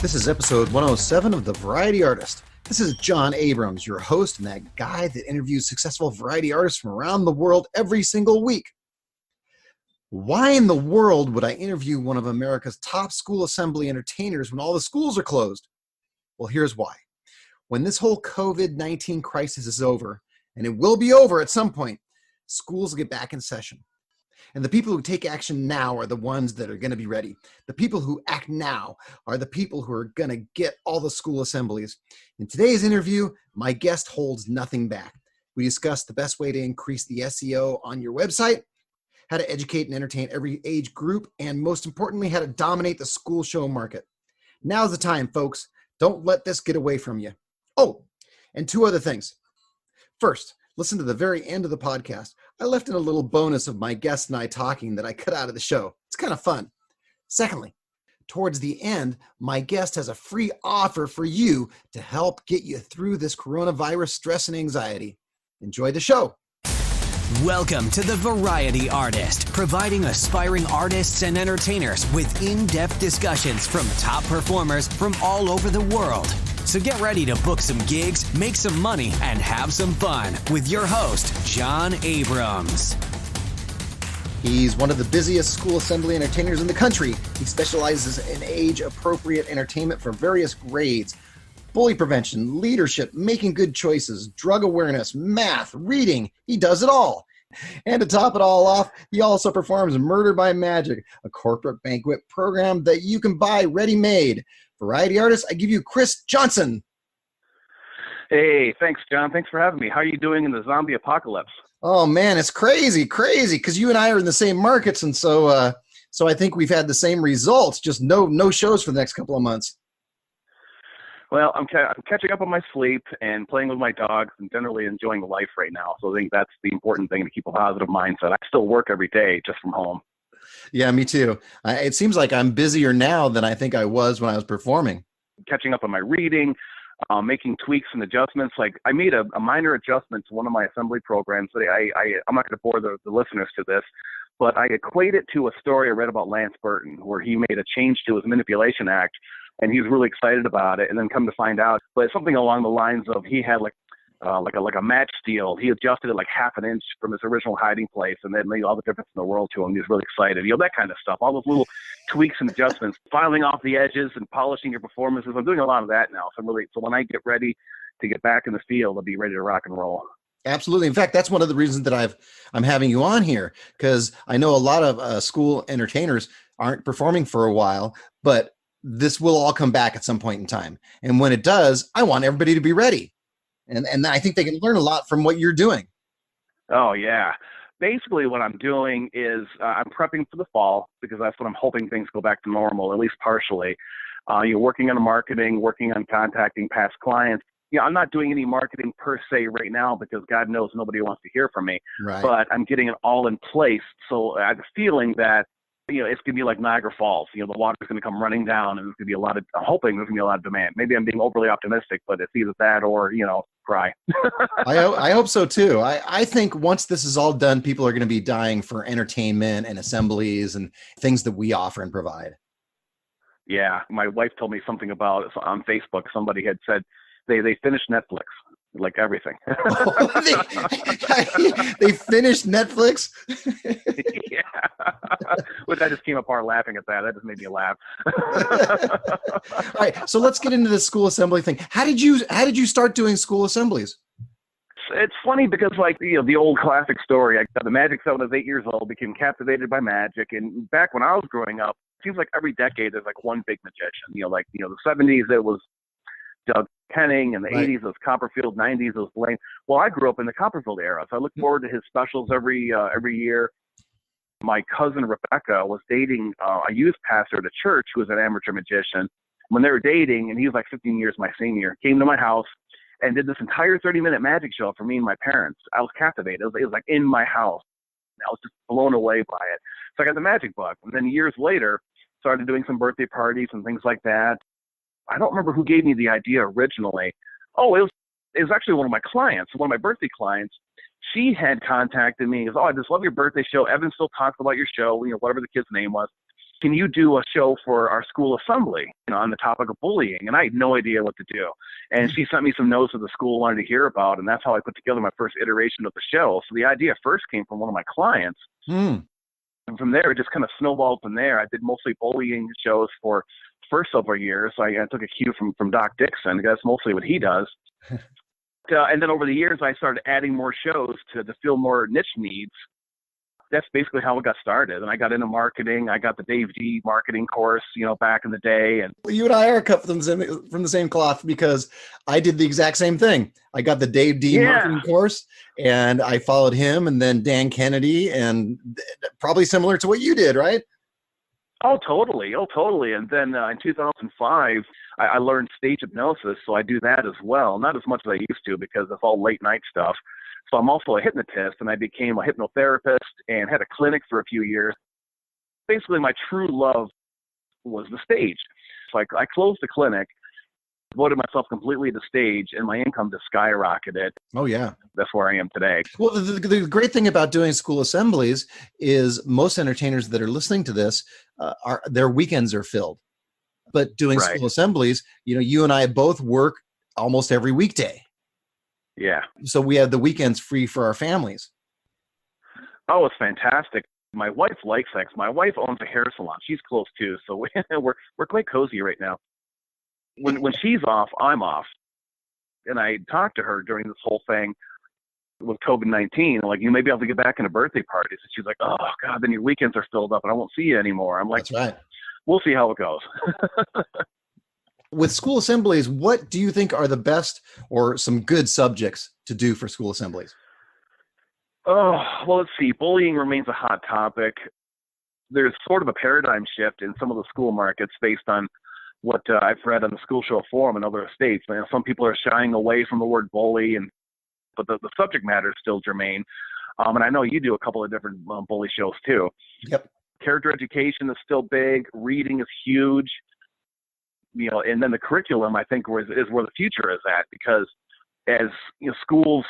This is episode 107 of The Variety Artist. This is John Abrams, your host and that guy that interviews successful variety artists from around the world every single week. Why in the world would I interview one of America's top school assembly entertainers when all the schools are closed? Well, here's why. When this whole COVID-19 crisis is over, and it will be over at some point, schools will get back in session. And the people who take action now are the ones that are going to be ready. The people who act now are the people who are going to get all the school assemblies. In today's interview, my guest holds nothing back. We discuss the best way to increase the SEO on your website, how to educate and entertain every age group, and most importantly, how to dominate the school show market. Now's the time, folks. Don't let this get away from you. Oh, and two other things. First, listen to the very end of the podcast. I left in a little bonus of my guest and I talking that I cut out of the show. It's kind of fun. Secondly, towards the end, my guest has a free offer for you to help get you through this coronavirus stress and anxiety. Enjoy the show. Welcome to The Variety Artist, providing aspiring artists and entertainers with in-depth discussions from top performers from all over the world. So get ready to book some gigs, make some money, and have some fun with your host, John Abrams. He's one of the busiest school assembly entertainers in the country. He specializes in age-appropriate entertainment for various grades. Bully prevention, leadership, making good choices, drug awareness, math, reading. He does it all. And to top it all off, he also performs Murder by Magic, a corporate banquet program that you can buy ready-made. Variety artist, I give you Cris Johnson. Hey, thanks, John. Thanks for having me. How are you doing in the zombie apocalypse? Oh, man, it's crazy, because you and I are in the same markets, and so I think we've had the same results, just no shows for the next couple of months. Well, I'm catching up on my sleep and playing with my dogs and generally enjoying life right now. So I think that's the important thing, to keep a positive mindset. I still work every day just from home. Yeah, me too. It seems like I'm busier now than I think I was when I was performing. Catching up on my reading, making tweaks and adjustments. Like I made a minor adjustment to one of my assembly programs. I'm not going to bore the listeners to this, but I equate it to a story I read about Lance Burton, where he made a change to his manipulation act, and he was really excited about it. And then come to find out, but it's something along the lines of he had like a match steel. He adjusted it like half an inch from his original hiding place, and that made all the difference in the world to him. He was really excited. That kind of stuff. All those little tweaks and adjustments, filing off the edges and polishing your performances. I'm doing a lot of that now. So when I get ready to get back in the field, I'll be ready to rock and roll. Absolutely. In fact, that's one of the reasons that I'm having you on here, because I know a lot of school entertainers aren't performing for a while, but this will all come back at some point in time. And when it does, I want everybody to be ready. And I think they can learn a lot from what you're doing. Oh, yeah. Basically, what I'm doing is I'm prepping for the fall, because that's when I'm hoping things go back to normal, at least partially. You're working on marketing, working on contacting past clients. I'm not doing any marketing per se right now, because God knows nobody wants to hear from me. Right. But I'm getting it all in place. So I have a feeling that it's going to be like Niagara Falls. The water's going to come running down, and there's going to be I'm hoping there's going to be a lot of demand. Maybe I'm being overly optimistic, but it's either that or, cry. I hope so too. I think once this is all done, people are going to be dying for entertainment and assemblies and things that we offer and provide. Yeah. My wife told me something about on Facebook. Somebody had said they finished Netflix. Like everything. They finished Netflix? Yeah. Which I just came apart laughing at that. That just made me laugh. All right. So let's get into the school assembly thing. How did you start doing school assemblies? It's funny because the old classic story, I got the magic set when I was 8 years old, became captivated by magic. And back when I was growing up, it seems like every decade there's like one big magician. The 70s, it was Doug Henning, in the Right. 80s it was Copperfield, 90s it was Blaine. Well, I grew up in the Copperfield era, so I look forward to his specials every year. My cousin Rebecca was dating a youth pastor at a church who was an amateur magician. When they were dating, and he was like 15 years my senior, came to my house and did this entire 30-minute magic show for me and my parents. I was captivated. It was like in my house. I was just blown away by it. So I got the magic bug. And then years later, started doing some birthday parties and things like that. I don't remember who gave me the idea originally. Oh, it was actually one of my clients, one of my birthday clients. She had contacted me. Goes, I just love your birthday show. Evan still talks about your show, whatever the kid's name was. can you do a show for our school assembly, on the topic of bullying? And I had no idea what to do. And she sent me some notes that the school wanted to hear about, and that's how I put together my first iteration of the show. So the idea first came from one of my clients. And from there, it just kind of snowballed from there. I did mostly bullying shows for the first several years. I took a cue from Doc Dixon. That's mostly what he does. And then over the years, I started adding more shows to fill more niche needs. That's basically how it got started. And I got into marketing. I got the Dave D marketing course, back in the day. And you and I are cut from the same cloth, because I did the exact same thing. I got the Dave D marketing course, and I followed him, and then Dan Kennedy, and probably similar to what you did, right? Oh, totally. And then in 2005, I learned stage hypnosis, so I do that as well. Not as much as I used to, because it's all late night stuff. So I'm also a hypnotist, and I became a hypnotherapist and had a clinic for a few years. Basically, my true love was the stage. So I closed the clinic, devoted myself completely to stage, and my income just skyrocketed. Oh, yeah. That's where I am today. Well, the great thing about doing school assemblies is most entertainers that are listening to this, their weekends are filled. But doing school assemblies, you and I both work almost every weekday. Yeah. So we have the weekends free for our families. Oh, it's fantastic. My wife likes sex. My wife owns a hair salon. She's close too, so we're quite cozy right now. When she's off, I'm off. And I talked to her during this whole thing with COVID-19. Like, you may be able to get back into birthday parties. And she's like, oh, God, then your weekends are filled up and I won't see you anymore. I'm like, that's right. We'll see how it goes. With school assemblies, what do you think are the best or some good subjects to do for school assemblies? Oh, well, let's see. Bullying remains a hot topic. There's sort of a paradigm shift in some of the school markets based on what I've read on the School Show Forum in other states. Some people are shying away from the word bully, but the subject matter is still germane. And I know you do a couple of different bully shows too. Yep. Character education is still big. Reading is huge. And then the curriculum, I think, is where the future is at, because as schools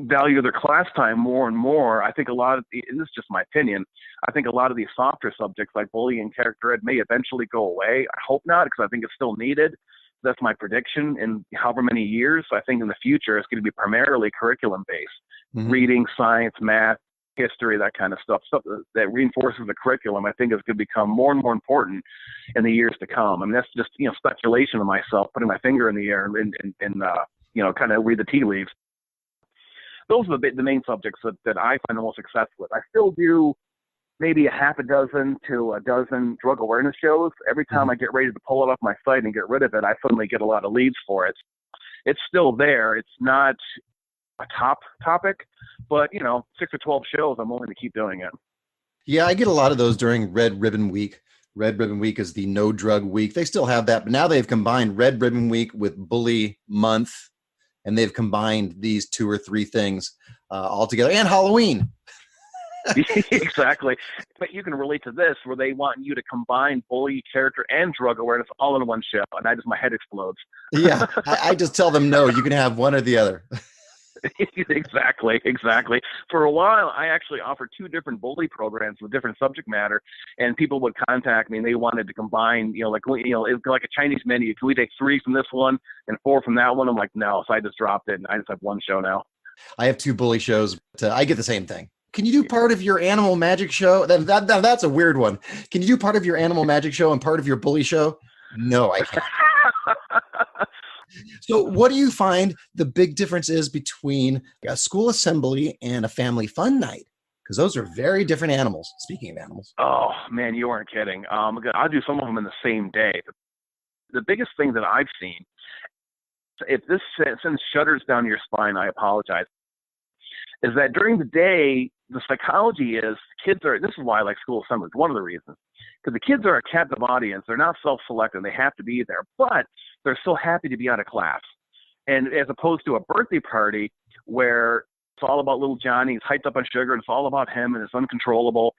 value their class time more and more, I think and this is just my opinion, I think a lot of these softer subjects like bullying and character ed may eventually go away. I hope not, because I think it's still needed. That's my prediction in however many years. So I think in the future, it's going to be primarily curriculum-based. Reading, science, math, history, that kind of stuff that reinforces the curriculum, I think is going to become more and more important in the years to come. I mean, that's just, speculation of myself, putting my finger in the air and kind of read the tea leaves. Those are the main subjects that I find the most success with. I still do maybe a half a dozen to a dozen drug awareness shows. Every time I get ready to pull it off my site and get rid of it, I suddenly get a lot of leads for it. It's still there. It's not a top topic, but 6 or 12 shows, I'm willing to keep doing it. Yeah, I get a lot of those during Red Ribbon Week. Red Ribbon Week is the no drug week. They still have that, but now they've combined Red Ribbon Week with Bully Month, and they've combined these 2 or 3 things all together, and Halloween. Exactly. But you can relate to this, where they want you to combine bully, character, and drug awareness all in one show, and my head explodes. Yeah, I just tell them, no, you can have one or the other. Exactly. For a while, I actually offered 2 different bully programs with different subject matter, and people would contact me and they wanted to combine, it's like a Chinese menu. Can we take 3 from this one and 4 from that one? I'm like, no. So I just dropped it, and I just have one show now. I have 2 bully shows, but I get the same thing. Can you do part of your animal magic show? That's a weird one. Can you do part of your animal magic show and part of your bully show? No, I can't. So what do you find the big difference is between a school assembly and a family fun night? Because those are very different animals, speaking of animals. Oh, man, you aren't kidding. I'll do some of them in the same day. The biggest thing that I've seen, if this sends shudders down your spine, I apologize, is that during the day, the psychology is this is why I like school assemblies, one of the reasons. Because the kids are a captive audience. They're not self-selecting. They have to be there. But they're so happy to be out of class. And as opposed to a birthday party where it's all about little Johnny, he's hyped up on sugar, and it's all about him, and it's uncontrollable.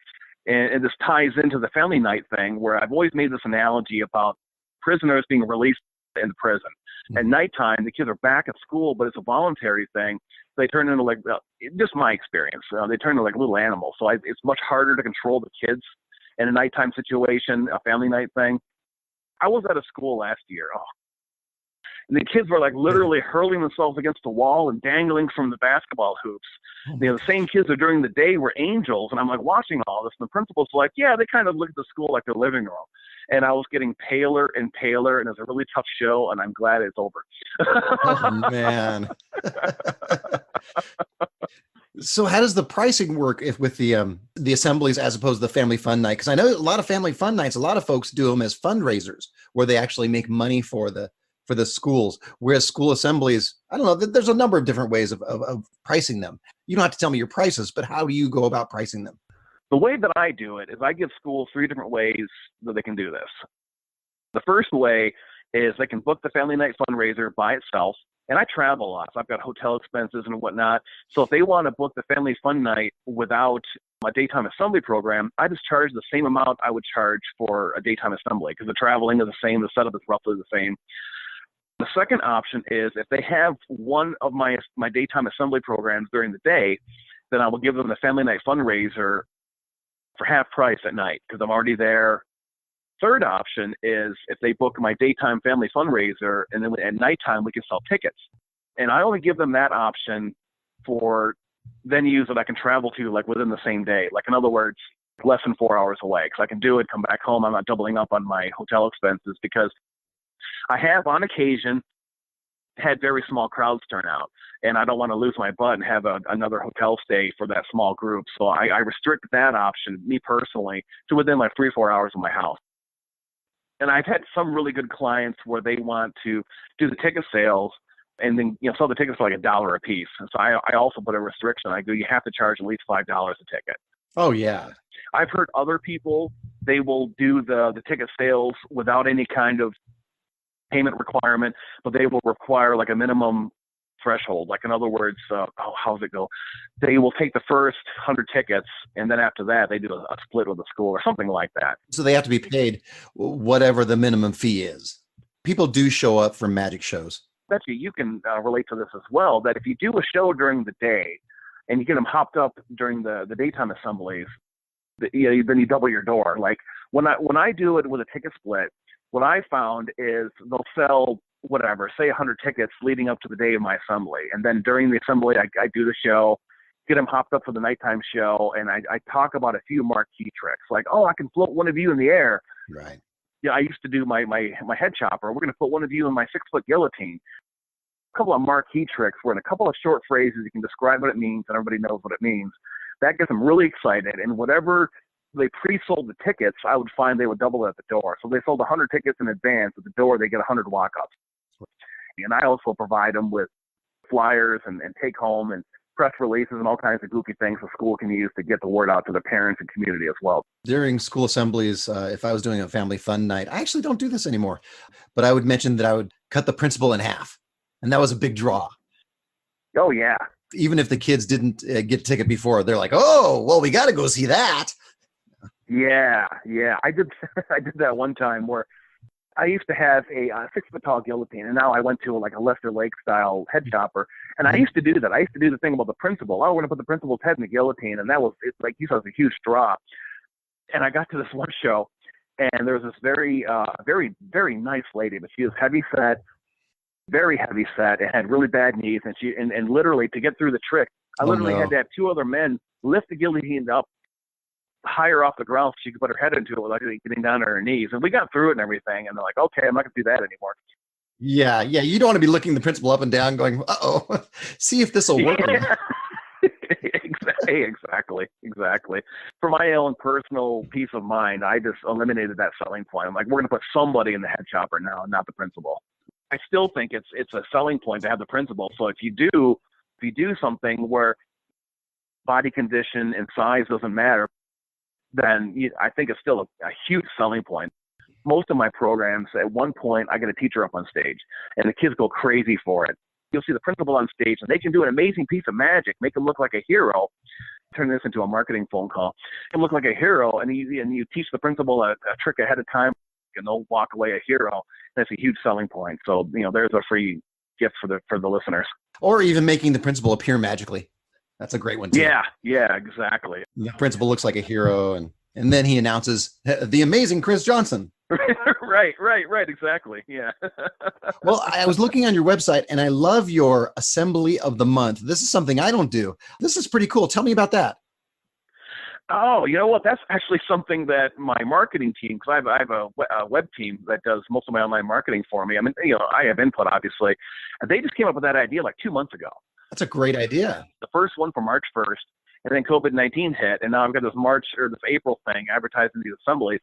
And this ties into the family night thing, where I've always made this analogy about prisoners being released in the prison. At nighttime, the kids are back at school, but it's a voluntary thing. They turn into just my experience, they turn into like little animals. So it's much harder to control the kids in a nighttime situation, a family night thing. I was at a school last year. Oh. And the kids were like literally hurling themselves against the wall and dangling from the basketball hoops. The same kids that during the day were angels. And I'm like watching all this. And the principal's like, yeah, they kind of look at the school like their living room. And I was getting paler and paler. And it was a really tough show. And I'm glad it's over. Oh, man. So how does the pricing work with the assemblies as opposed to the family fun night? Because I know a lot of family fun nights, a lot of folks do them as fundraisers where they actually make money for the schools, whereas school assemblies, I don't know, there's a number of different ways of pricing them. You don't have to tell me your prices, but how do you go about pricing them? The way that I do it is I give schools 3 different ways that they can do this. The first way is they can book the family night fundraiser by itself. And I travel a lot, so I've got hotel expenses and whatnot. So if they want to book the family fun night without a daytime assembly program, I just charge the same amount I would charge for a daytime assembly because the traveling is the same, the setup is roughly the same. The second option is if they have one of my daytime assembly programs during the day, then I will give them the family night fundraiser for half price at night because I'm already there. Third option is if they book my daytime family fundraiser and then at nighttime we can sell tickets. And I only give them that option for venues that I can travel to like within the same day. Like in other words, less than 4 hours away because I can do it, come back home. I'm not doubling up on my hotel expenses because I have on occasion had very small crowds turn out and I don't want to lose my butt and have another hotel stay for that small group. So I restrict that option, me personally, to within like 3 or 4 hours of my house. And I've had some really good clients where they want to do the ticket sales and then, sell the tickets for like $1 a piece. And so I also put a restriction. I go, you have to charge at least $5 a ticket. Oh, yeah. I've heard other people, they will do the ticket sales without any kind of payment requirement, but they will require like a minimum threshold. Like in other words, how does it go? They will take the first 100 tickets and then after that they do a split with the school or something like that. So they have to be paid whatever the minimum fee is. People do show up for magic shows. Actually, you can relate to this as well, that if you do a show during the day and you get them hopped up during the daytime assemblies, then you double your door. Like when I do it with a ticket split, what I found is they'll sell whatever, say 100 tickets leading up to the day of my assembly. And then during the assembly, I do the show, get them hopped up for the nighttime show. And I talk about a few marquee tricks like, oh, I can float one of you in the air. Right. Yeah. I used to do my head chopper. We're going to put one of you in my 6-foot guillotine. A couple of marquee tricks where in a couple of short phrases, you can describe what it means and everybody knows what it means. That gets them really excited. And whatever they pre-sold the tickets, I would find they would double it at the door. So they sold 100 tickets in advance. At the door, they get 100 walk-ups. And I also provide them with flyers and take home and press releases and all kinds of goofy things the school can use to get the word out to the parents and community as well. During school assemblies, if I was doing a family fun night, I actually don't do this anymore, but I would mention that I would cut the principal in half. And that was a big draw. Oh, yeah. Even if the kids didn't get a ticket before, they're like, oh, well, we got to go see that. Yeah. I did that one time where I used to have a 6-foot tall guillotine, and now I went to like a Lester Lake style head chopper. And I used to do that. I used to do the thing about the principal. Oh, we're going to put the principal's head in the guillotine. And it's like you said, it was a huge draw. And I got to this one show, and there was this very, very, very nice lady, but she was heavy set, very heavy set, and had really bad knees. And literally to get through the trick, I literally had to have 2 other men lift the guillotine up higher off the ground so she could put her head into it without getting down on her knees. And we got through it and everything. And they're like, okay, I'm not going to do that anymore. Yeah. You don't want to be looking the principal up and down going, uh-oh, see if this will work. Yeah. Exactly. For my own personal peace of mind, I just eliminated that selling point. I'm like, we're going to put somebody in the head chopper now, not the principal. I still think it's a selling point to have the principal. So if you do something where body condition and size doesn't matter, then I think it's still a huge selling point. Most of my programs, at one point, I get a teacher up on stage, and the kids go crazy for it. You'll see the principal on stage, and they can do an amazing piece of magic, make him look like a hero. Turn this into a marketing phone call. Make him look like a hero, and you teach the principal a trick ahead of time, and they'll walk away a hero. That's a huge selling point. So, there's a free gift for the listeners. Or even making the principal appear magically. That's a great one too. Yeah, exactly. The principal looks like a hero, and And then he announces the amazing Cris Johnson. Right, exactly. Yeah. Well, I was looking on your website and I love your Assembly of the Month. This is something I don't do. This is pretty cool. Tell me about that. Oh, you know what? That's actually something that my marketing team, because I have a web team that does most of my online marketing for me. I mean, I have input, obviously. And they just came up with that idea like 2 months ago. That's a great idea. The first one for March 1st, and then COVID-19 hit, and now I've got this April thing advertising these assemblies.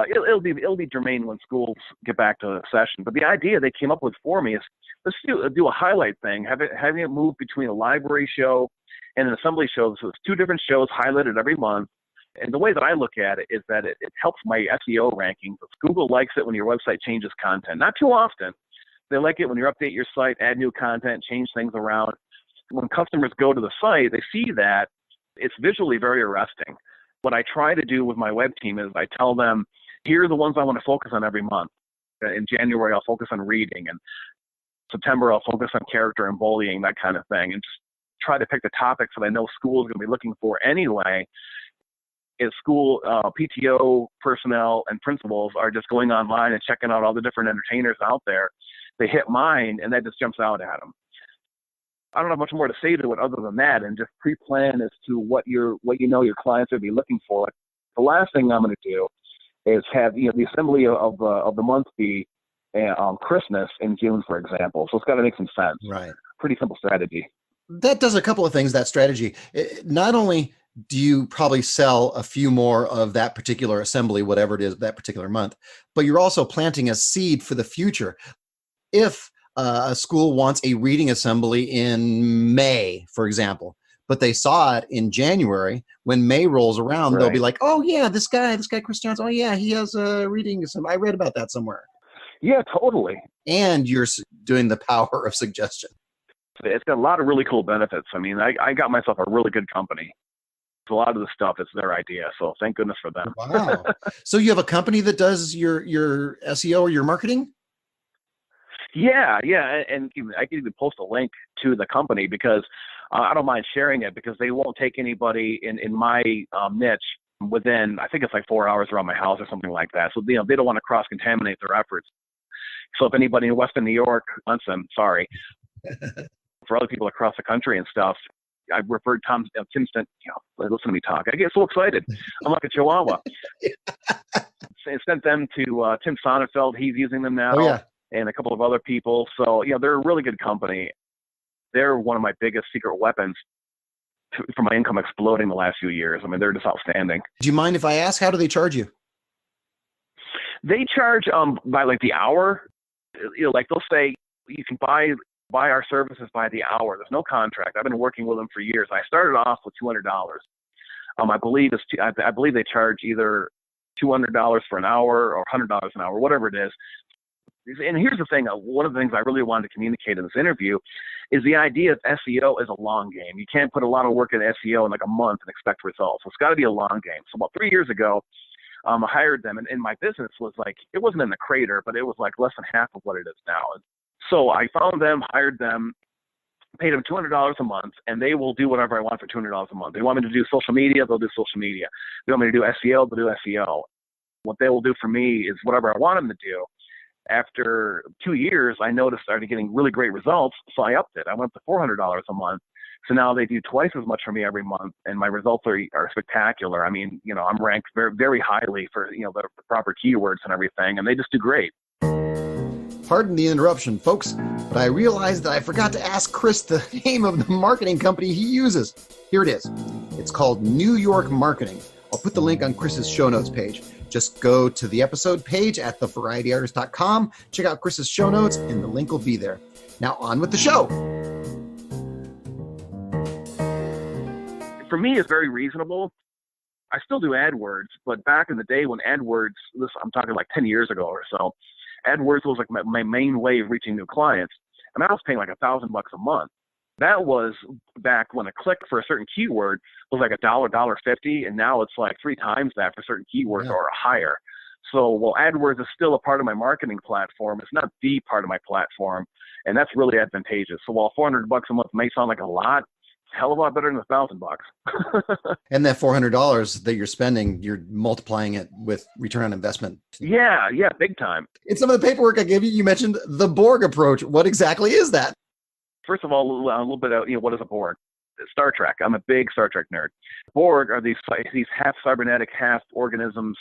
It'll be germane when schools get back to session. But the idea they came up with for me is let's do a highlight thing, having it move between a library show and an assembly show. So it's 2 different shows highlighted every month. And the way that I look at it is that it helps my SEO rankings. Google likes it when your website changes content. Not too often. They like it when you update your site, add new content, change things around. When customers go to the site, they see that it's visually very arresting. What I try to do with my web team is I tell them, here are the ones I want to focus on every month. In January, I'll focus on reading. And September, I'll focus on character and bullying, that kind of thing. And just try to pick the topics that I know school is going to be looking for anyway. Is school PTO personnel and principals are just going online and checking out all the different entertainers out there. They hit mine, and that just jumps out at them. I don't have much more to say to it other than that, and just pre-plan as to what your clients would be looking for. The last thing I'm going to do is have the assembly of the month be on Christmas in June, for example. So it's got to make some sense. Right. Pretty simple strategy. That does a couple of things, that strategy. Not only do you probably sell a few more of that particular assembly, whatever it is, that particular month, but you're also planting a seed for the future. If a school wants a reading assembly in May, for example, but they saw it in January, when May rolls around, They'll be like, oh yeah, this guy, Cris Johnson, oh yeah, he has a reading assembly. I read about that somewhere. Yeah, totally. And you're doing the power of suggestion. It's got a lot of really cool benefits. I mean, I got myself a really good company. A lot of the stuff is their idea, so thank goodness for them. Wow. So you have a company that does your SEO or your marketing? Yeah, and I can even post a link to the company because I don't mind sharing it because they won't take anybody in my niche within, I think it's like 4 hours around my house or something like that. So they don't want to cross-contaminate their efforts. So if anybody in Western New York, sorry, for other people across the country and stuff, I referred Tim Stent, listen to me talk. I get so excited. I'm like a chihuahua. Sent them to Tim Sonnenfeld. He's using them now. Oh, yeah. And a couple of other people. So, they're a really good company. They're one of my biggest secret weapons for my income exploding the last few years. I mean, they're just outstanding. Do you mind if I ask, how do they charge you? They charge by like the hour. Like they'll say you can buy our services by the hour. There's no contract. I've been working with them for years. I started off with $200. I believe they charge either $200 for an hour or $100 an hour, whatever it is. And here's the thing. One of the things I really wanted to communicate in this interview is the idea of SEO is a long game. You can't put a lot of work in SEO in like a month and expect results. So it's got to be a long game. So about 3 years ago, I hired them, and my business was like, it wasn't in the crater, but it was like less than half of what it is now. So I found them, hired them, paid them $200 a month, and they will do whatever I want for $200 a month. They want me to do social media, they'll do social media. They want me to do SEO, they'll do SEO. What they will do for me is whatever I want them to do. After 2 years, I noticed I started getting really great results, so I upped it. I went up to $400 a month. So now they do twice as much for me every month, and my results are spectacular. I mean, I'm ranked very, very highly for, the proper keywords and everything, and they just do great. Pardon the interruption, folks, but I realized that I forgot to ask Cris the name of the marketing company he uses. Here it is. It's called New York Marketing. I'll put the link on Chris's show notes page. Just go to the episode page at thevarietyartist.com, check out Chris's show notes, and the link will be there. Now on with the show. For me, it's very reasonable. I still do AdWords, but back in the day when AdWords, I'm talking like 10 years ago or so, AdWords was like my main way of reaching new clients. I mean, I was paying like $1,000 a month. That was back when a click for a certain keyword was like $1.50, and now it's like 3 times that for certain keywords or higher. So while AdWords is still a part of my marketing platform, it's not the part of my platform, and that's really advantageous. So while $400 a month may sound like a lot, hell of a lot better than $1,000. And that $400 that you're spending, you're multiplying it with return on investment. Yeah, big time. In some of the paperwork I gave you, you mentioned the Borg Approach. What exactly is that? First of all, a little bit of, what is a Borg? Star Trek. I'm a big Star Trek nerd. Borg are these half cybernetic, half organisms.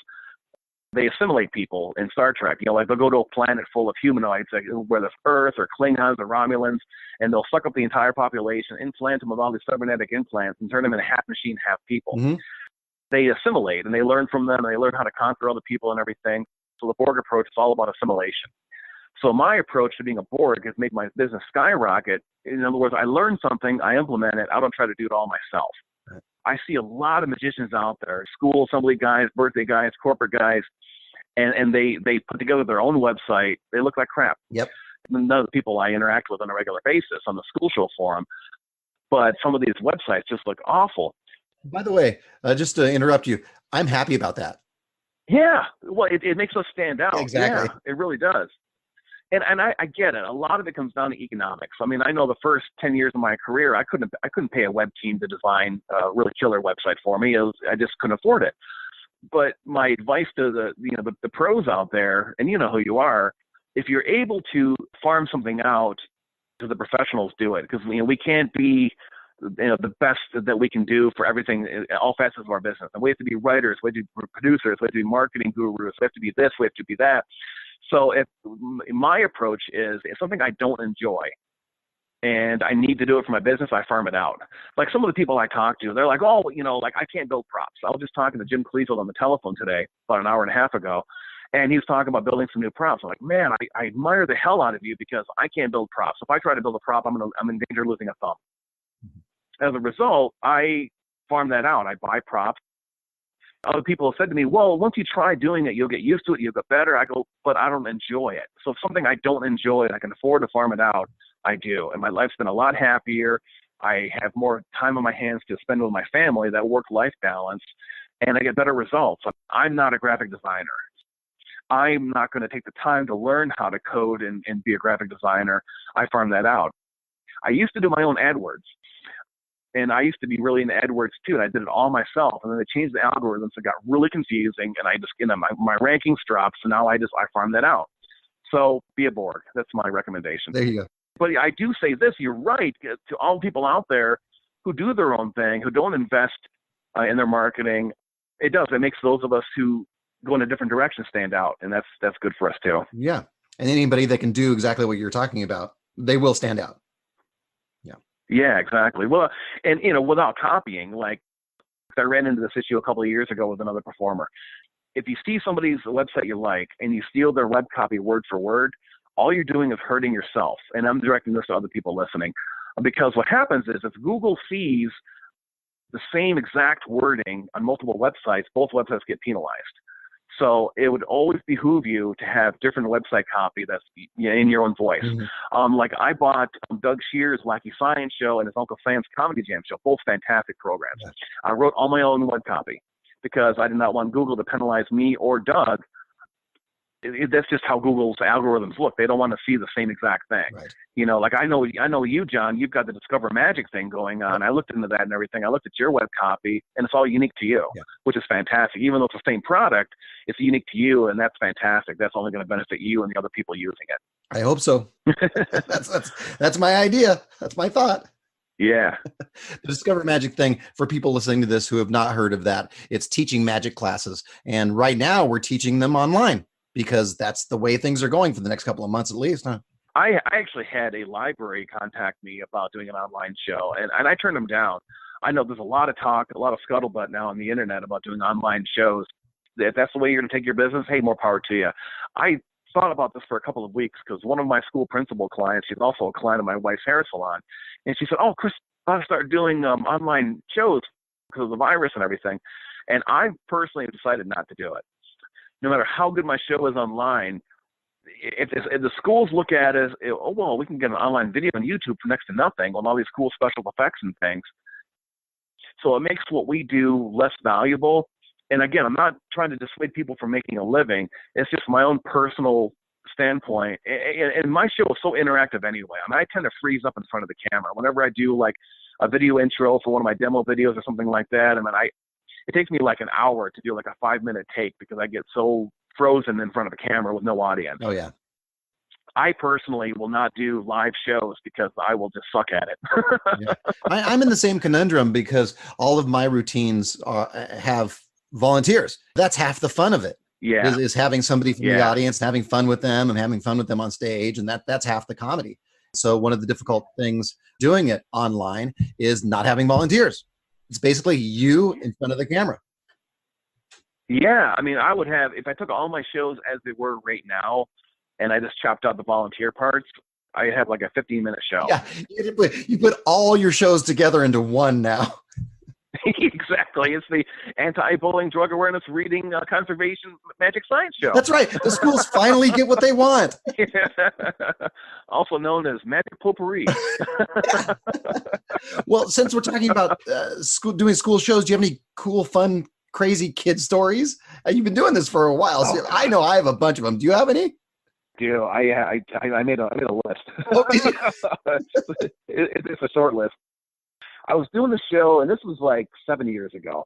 They assimilate people in Star Trek. Like they'll go to a planet full of humanoids, like whether it's Earth or Klingons or Romulans, and they'll suck up the entire population, implant them with all these cybernetic implants, and turn them into half machine, half people. Mm-hmm. They assimilate, and they learn from them, and they learn how to conquer other people and everything. So the Borg approach is all about assimilation. So my approach to being a Borg has made my business skyrocket. In other words, I learn something, I implement it. I don't try to do it all myself. Right. I see a lot of magicians out there, school assembly guys, birthday guys, corporate guys, and they put together their own website. They look like crap. Yep. None of the people I interact with on a regular basis on the school show forum, but some of these websites just look awful. By the way, just to interrupt you, I'm happy about that. Yeah, well, it makes us stand out. Exactly. Yeah, it really does. And I get it. A lot of it comes down to economics. I mean, I know the first 10 years of my career, I couldn't pay a web team to design a really killer website for me. I just couldn't afford it. But my advice to the pros out there, and you know who you are, if you're able to farm something out to the professionals, do it, because we can't be the best that we can do for everything, all facets of our business. And we have to be writers, we have to be producers, we have to be marketing gurus, we have to be this, we have to be that. So if my approach is something I don't enjoy and I need to do it for my business, I farm it out. Like some of the people I talk to, they're like, oh, like I can't build props. I was just talking to Jim Cleveland on the telephone today, about an hour and a half ago, and he was talking about building some new props. I'm like, man, I admire the hell out of you because I can't build props. If I try to build a prop, I'm in danger of losing a thumb. As a result, I farm that out. I buy props. Other people have said to me, well, once you try doing it, you'll get used to it, you'll get better. I go, but I don't enjoy it. So if something I don't enjoy and I can afford to farm it out, I do. And my life's been a lot happier. I have more time on my hands to spend with my family, that work-life balance, and I get better results. I'm not a graphic designer. I'm not going to take the time to learn how to code and be a graphic designer. I farm that out. I used to do my own AdWords. And I used to be really into AdWords too, and I did it all myself. And then they changed the algorithms, it got really confusing, and my rankings dropped. So now I farm that out. So be a Borg. That's my recommendation. There you go. But I do say this: you're right. To all people out there who do their own thing, who don't invest in their marketing, it makes those of us who go in a different direction stand out, and that's good for us too. Yeah, and anybody that can do exactly what you're talking about, they will stand out. Yeah, exactly. Well, and without copying, like I ran into this issue a couple of years ago with another performer. If you see somebody's website you like and you steal their web copy word for word, all you're doing is hurting yourself. And I'm directing this to other people listening, because what happens is if Google sees the same exact wording on multiple websites, both websites get penalized. So it would always behoove you to have different website copy that's in your own voice. Mm-hmm. Like I bought Doug Shear's Wacky Science Show and his Uncle Sam's Comedy Jam Show, both fantastic programs. Yes. I wrote all my own web copy because I did not want Google to penalize me or Doug. That's just how Google's algorithms look. They don't want to see the same exact thing. Right. Like I know you, John, you've got the Discover Magic thing going on. I looked into that and everything. I looked at your web copy and it's all unique to you, which is fantastic. Even though it's the same product, it's unique to you, and that's fantastic. That's only going to benefit you and the other people using it. I hope so. That's my idea. That's my thought. Yeah. The Discover Magic thing, for people listening to this who have not heard of that, it's teaching magic classes. And right now we're teaching them online, because that's the way things are going for the next couple of months at least, huh? I actually had a library contact me about doing an online show, and I turned them down. I know there's a lot of talk, a lot of scuttlebutt now on the internet about doing online shows. If that's the way you're going to take your business, hey, more power to you. I thought about this for a couple of weeks because one of my school principal clients, she's also a client of my wife's hair salon, and she said, oh, Chris, I got to start doing online shows because of the virus and everything. And I personally have decided not to do it. No matter how good my show is online, if the schools look at it as, oh, well, we can get an online video on YouTube for next to nothing on all these cool special effects and things. So it makes what we do less valuable. And again, I'm not trying to dissuade people from making a living. It's just my own personal standpoint. And my show is so interactive anyway. I mean, I tend to freeze up in front of the camera. Whenever I do like a video intro for one of my demo videos or something like that. And then it takes me like an hour to do like a 5-minute take because I get so frozen in front of a camera with no audience. Oh, yeah. I personally will not do live shows because I will just suck at it. Yeah. I'm in the same conundrum because all of my routines have volunteers. That's half the fun of it. Yeah. Is having somebody from the audience and having fun with them and having fun with them on stage. And that's half the comedy. So one of the difficult things doing it online is not having volunteers. It's basically you in front of the camera. Yeah. I mean, I would have, if I took all my shows as they were right now and I just chopped out the volunteer parts, I have like a 15-minute show. Yeah. You put all your shows together into one now. Exactly. It's the anti-bullying, drug awareness, reading, conservation, magic science show. That's right. The schools finally get what they want. Also known as magic potpourri. Well, since we're talking about doing school shows, do you have any cool, fun, crazy kid stories? You've been doing this for a while. So I know I have a bunch of them. Do you have any? I made a list. Oh, did you? It's a short list. I was doing the show, and this was like 7 years ago.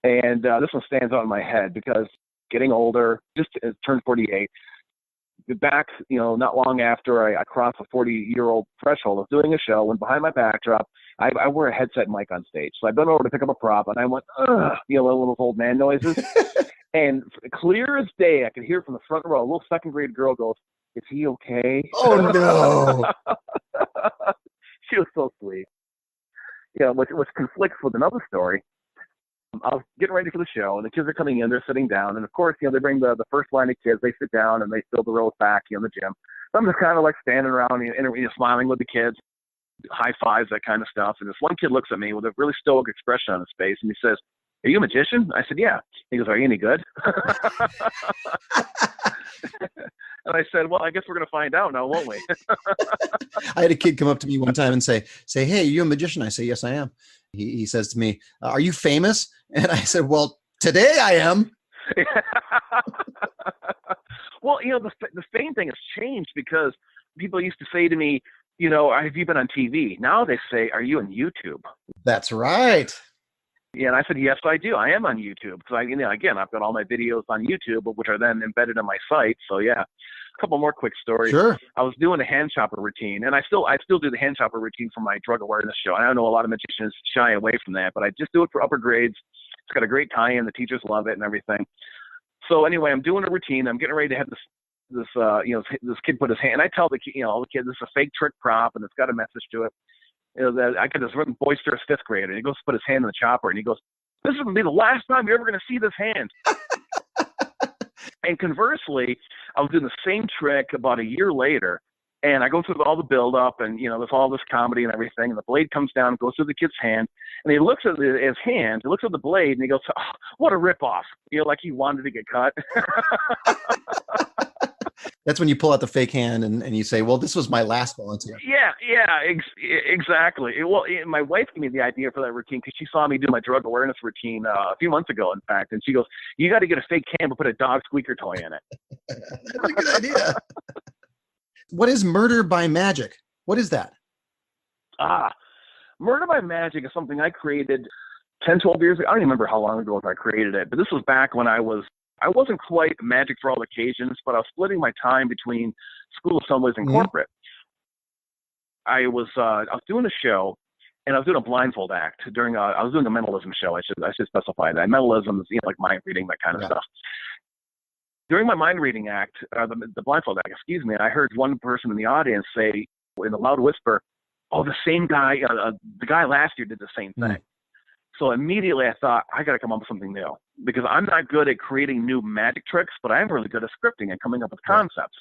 And this one stands out in my head because getting older, just turned 48. Back, not long after I crossed the 40-year-old threshold of doing a show, when behind my backdrop, I wear a headset mic on stage. So I bent over to pick up a prop, and I went, ugh, little old man noises. And clear as day, I could hear from the front row, a little second-grade girl goes, "Is he okay?" Oh, no. She was so sweet. Which conflicts with another story. I was getting ready for the show, and the kids are coming in. They're sitting down, and of course, they bring the first line of kids. They sit down, and they fill the rows back in the gym. So I'm just kind of like standing around, smiling with the kids, high fives, that kind of stuff. And this one kid looks at me with a really stoic expression on his face, and he says, "Are you a magician?" I said, "Yeah." He goes, "Are you any good?" And I said, "Well, I guess we're going to find out now, won't we?" I had a kid come up to me one time and say, "Hey, are you a magician?" I say, "Yes, I am." He says to me, "Are you famous?" And I said, "Well, today I am." Well, the fame thing has changed because people used to say to me, "Have you been on TV?" Now they say, "Are you on YouTube?" That's right. Yeah, and I said, "Yes, I do. I am on YouTube." Because again, I've got all my videos on YouTube, which are then embedded on my site. So yeah, a couple more quick stories. Sure. I was doing a hand chopper routine, and I still do the hand chopper routine for my drug awareness show. And I know a lot of magicians shy away from that, but I just do it for upper grades. It's got a great tie-in. The teachers love it and everything. So anyway, I'm doing a routine. I'm getting ready to have this kid put his hand. And I tell the kid, this is a fake trick prop, and it's got a message to it. That I got this really boisterous fifth grader, and he goes to put his hand in the chopper, and he goes, "This is going to be the last time you're ever going to see this hand." And conversely, I was doing the same trick about a year later, and I go through all the build-up, and there's all this comedy and everything, and the blade comes down, goes through the kid's hand, and he looks at his hand, he looks at the blade, and he goes, "Oh, what a ripoff!" Like he wanted to get cut. That's when you pull out the fake hand and you say, "Well, this was my last volunteer." Yeah, exactly. My wife gave me the idea for that routine because she saw me do my drug awareness routine a few months ago, in fact, and she goes, "You got to get a fake hand but put a dog squeaker toy in it." That's a good idea. What is murder by magic? What is that? Murder by magic is something I created 10, 12 years ago. I don't even remember how long ago I created it, but this was back when I wasn't quite magic for all occasions, but I was splitting my time between school assemblies and corporate. I was doing a show, and I was doing a blindfold act I was doing a mentalism show. I should specify that. Mentalism is like mind reading, that kind of stuff. During my mind reading act, the blindfold act, I heard one person in the audience say in a loud whisper, "Oh, the same guy, the guy last year did the same thing." So immediately I thought, I got to come up with something new, because I'm not good at creating new magic tricks, but I'm really good at scripting and coming up with concepts.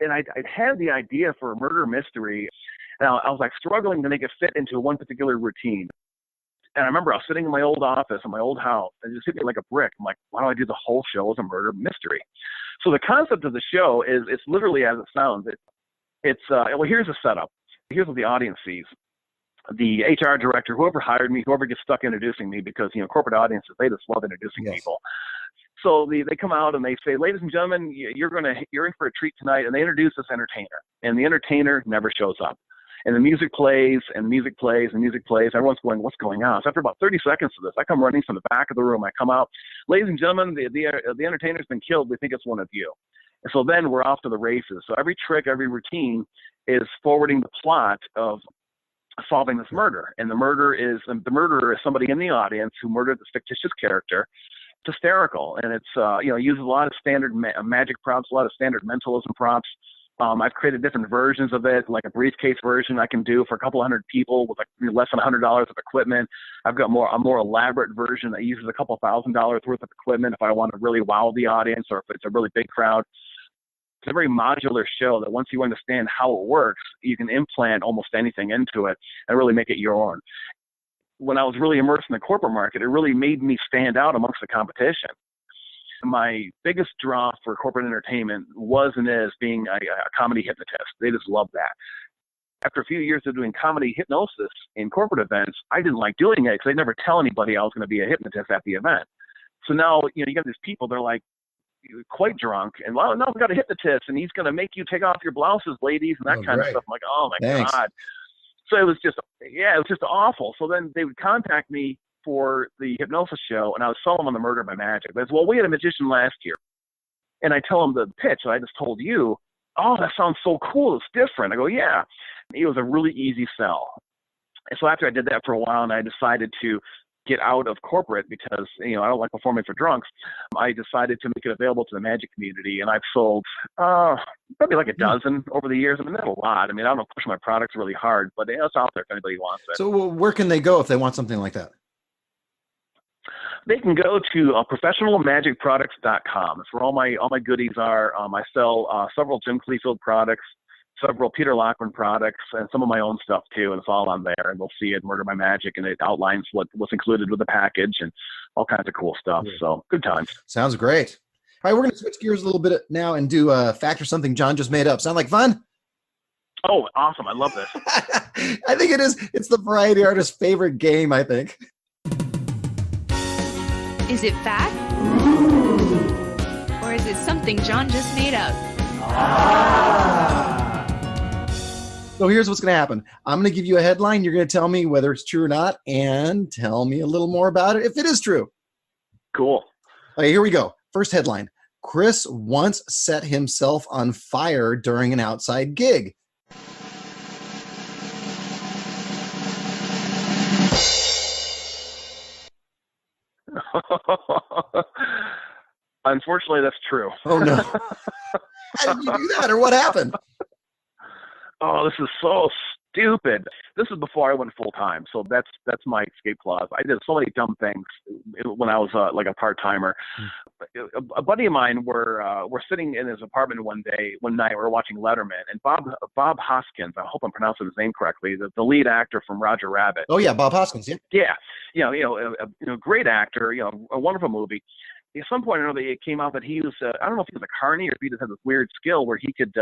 And I'd had the idea for a murder mystery, and I was like struggling to make it fit into one particular routine. And I remember I was sitting in my old office in my old house, and it just hit me like a brick. I'm like, why don't I do the whole show as a murder mystery? So the concept of the show is, it's literally as it sounds. Well, here's the setup. Here's what the audience sees. The HR director, whoever hired me, whoever gets stuck introducing me, because corporate audiences, they just love introducing people. So they come out and they say, "Ladies and gentlemen, you're in for a treat tonight," and they introduce this entertainer, and the entertainer never shows up. And the music plays and music plays and music plays. Everyone's going, what's going on? So after about 30 seconds of this, I come running from the back of the room. I come out, ladies and gentlemen, the entertainer's been killed. We think it's one of you. And so then we're off to the races. So every trick, every routine is forwarding the plot of solving this murder. And the murderer is somebody in the audience who murdered this fictitious character. It's hysterical. And it's, uses a lot of standard magic props, a lot of standard mentalism props. I've created different versions of it, like a briefcase version I can do for a couple hundred people with like less than $100 of equipment. I've got a more elaborate version that uses a couple $1,000s worth of equipment if I want to really wow the audience or if it's a really big crowd. It's a very modular show that once you understand how it works, you can implant almost anything into it and really make it your own. When I was really immersed in the corporate market, it really made me stand out amongst the competition. My biggest draw for corporate entertainment was and is being a comedy hypnotist. They just love that. After a few years of doing comedy hypnosis in corporate events, I didn't like doing it because I'd never tell anybody I was going to be a hypnotist at the event. So now, you got these people, they're like quite drunk, and well, no, we've got a hypnotist, and he's going to make you take off your blouses, ladies, and that kind of stuff. I'm like, oh my God. So it was just awful. So then they would contact me for the hypnosis show, and I would sell them on the Murder by Magic. But well, we had a magician last year, and I tell him the pitch that I just told you. Oh, that sounds so cool. It's different. I go, yeah. It was a really easy sell. And so after I did that for a while, and I decided to get out of corporate because I don't like performing for drunks, I decided to make it available to the magic community, and I've sold probably like a dozen over the years. I mean, that's a lot. I mean, I don't push my products really hard, but it's out there if anybody wants it. So where can they go if they want something like that? They can go to professionalmagicproducts.com. That's where all my goodies are. I sell several Jim Clefield products, several Peter Lochran products, and some of my own stuff too. And it's all on there. And they'll see it, Murder by Magic, and it outlines what's included with the package and all kinds of cool stuff. So good times. Sounds great. All right, we're going to switch gears a little bit now and do Fact or Something John just made up. Sound like fun? Oh, awesome. I love this. I think it is. It's the variety artist's favorite game, I think. Is it fact? Or is it something John just made up? So here's what's going to happen. I'm going to give you a headline. You're going to tell me whether it's true or not, and tell me a little more about it if it is true. Cool. Okay, here we go. First headline. Criss once set himself on fire during an outside gig. Unfortunately, that's true. Oh, no. How did you do that, or what happened? Oh, this is so stupid. This is before I went full time, so that's my escape clause. I did so many dumb things when I was like a part timer. A buddy of mine were sitting in his apartment one night. We were watching Letterman, and Bob Hoskins. I hope I'm pronouncing his name correctly. The lead actor from Roger Rabbit. Oh yeah, Bob Hoskins. Yeah. Yeah. A great actor. A wonderful movie. At some point or another, it came out that he was, I don't know if he was a carny or if he just had this weird skill where he could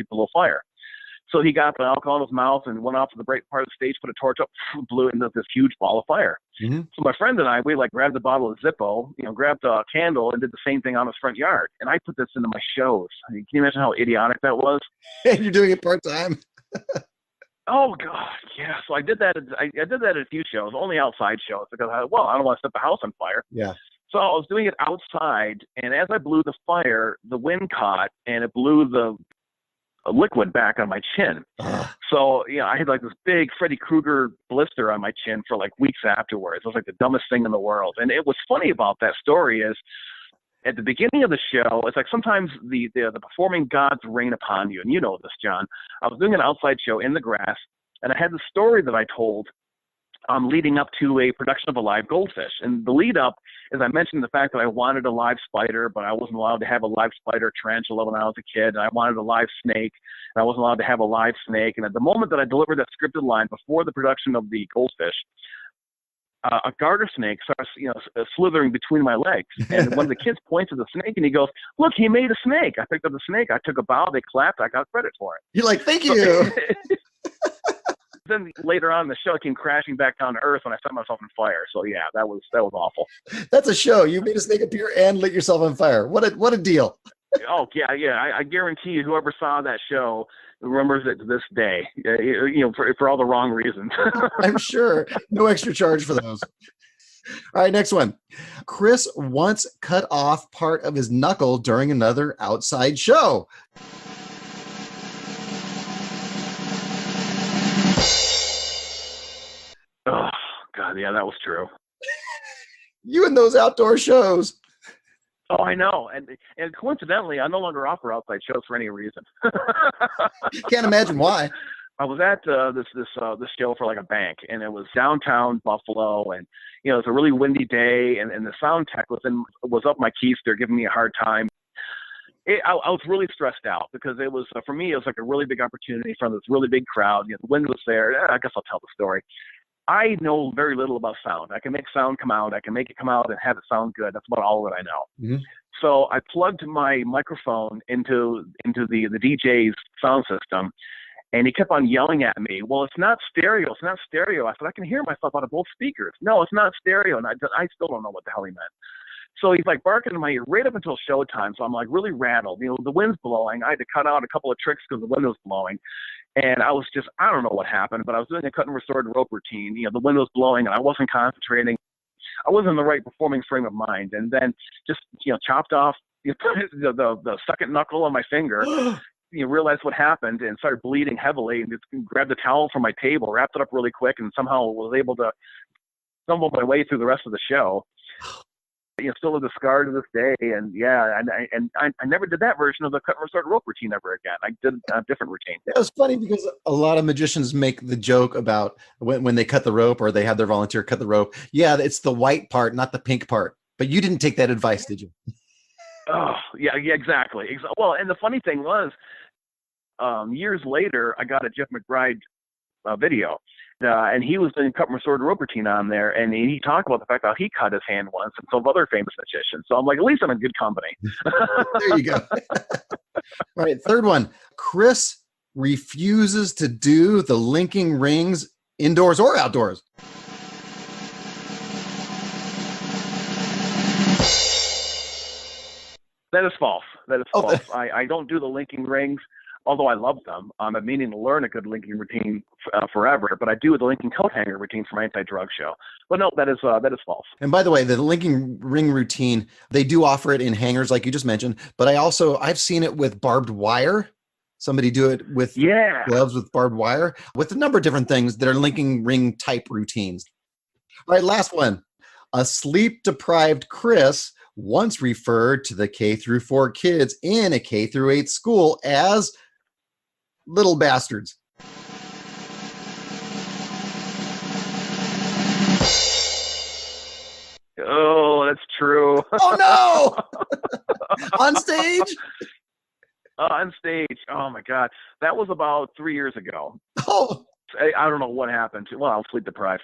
blow fire. So he got the alcohol in his mouth and went off to the break part of the stage, put a torch up, blew into this huge ball of fire. Mm-hmm. So my friend and I, we grabbed a bottle of Zippo, grabbed a candle and did the same thing on his front yard. And I put this into my shows. I mean, can you imagine how idiotic that was? And you're doing it part-time. Oh God, yeah. So I did that. I did that at a few shows, only outside shows, because I don't want to set the house on fire. Yeah. So I was doing it outside, and as I blew the fire, the wind caught, and it blew the liquid back on my chin. So, I had like this big Freddy Krueger blister on my chin for like weeks afterwards. It was like the dumbest thing in the world. And it was funny about that story is at the beginning of the show, it's like sometimes the performing gods rain upon you. And you know this, John. I was doing an outside show in the grass, and I had the story that I told leading up to a production of a live goldfish. And the lead up is I mentioned the fact that I wanted a live spider, but I wasn't allowed to have a live spider tarantula when I was a kid. And I wanted a live snake, and I wasn't allowed to have a live snake. And at the moment that I delivered that scripted line before the production of the goldfish, a garter snake starts, slithering between my legs. And one of the kids points at the snake, and he goes, "Look, he made a snake." I picked up the snake. I took a bow. They clapped. I got credit for it. You're like, "Thank you." Then later on, the show came crashing back down to earth when I set myself on fire. So yeah, that was awful. That's a show. You made a snake appear and lit yourself on fire. What a deal. Oh yeah. I guarantee you, whoever saw that show remembers it to this day. For all the wrong reasons. I'm sure. No extra charge for those. All right, next one. Criss once cut off part of his knuckle during another outside show. Oh God, yeah, that was true. You and those outdoor shows. Oh, I know, and coincidentally, I no longer offer outside shows for any reason. Can't imagine why. I was at this show for like a bank, and it was downtown Buffalo, and it was a really windy day, and the sound tech was up my keister, giving me a hard time. I was really stressed out because it was for me, it was like a really big opportunity from this really big crowd. The wind was there. I guess I'll tell the story. I know very little about sound. I can make sound come out. I can make it come out and have it sound good. That's about all that I know. Mm-hmm. So I plugged my microphone into the DJ's sound system, and he kept on yelling at me, "Well, it's not stereo. It's not stereo." I said, "I can hear myself out of both speakers." "No, it's not stereo." And I still don't know what the hell he meant. So he's like barking in my ear right up until showtime. So I'm like really rattled. The wind's blowing. I had to cut out a couple of tricks because the wind was blowing. And I was just, I don't know what happened, but I was doing a cut and restored rope routine. The wind was blowing and I wasn't concentrating. I wasn't in the right performing frame of mind. And then just, chopped off the second knuckle on my finger, realized what happened and started bleeding heavily, and just grabbed the towel from my table, wrapped it up really quick, and somehow was able to stumble my way through the rest of the show. Still a scar to this day, and I never did that version of the cut and restored rope routine ever again. I did a different routine. It was funny because a lot of magicians make the joke about when they cut the rope or they have their volunteer cut the rope. Yeah, it's the white part, not the pink part. But you didn't take that advice, did you? Oh, yeah, exactly. Well, and the funny thing was, years later, I got a Jeff McBride video. And he was doing cut and restored rope routine on there, and he talked about the fact that he cut his hand once, and some other famous magicians. So I'm like, at least I'm in good company. There you go. All right, third one. Criss refuses to do the linking rings indoors or outdoors. That is false. False. I don't do the linking rings. Although I love them, I'm meaning to learn a good linking routine forever. But I do the linking coat hanger routine for my anti-drug show. But no, that is false. And by the way, the linking ring routine, they do offer it in hangers, like you just mentioned. But I've seen it with barbed wire. Somebody do it with gloves with barbed wire, with a number of different things that are linking ring type routines. All right, last one. A sleep-deprived Criss once referred to the K-4 kids in a K-8 school as little bastards. Oh, that's true. Oh no! On stage? On stage. Oh my God. That was about 3 years ago. Oh. I don't know what happened. Well, I was sleep deprived.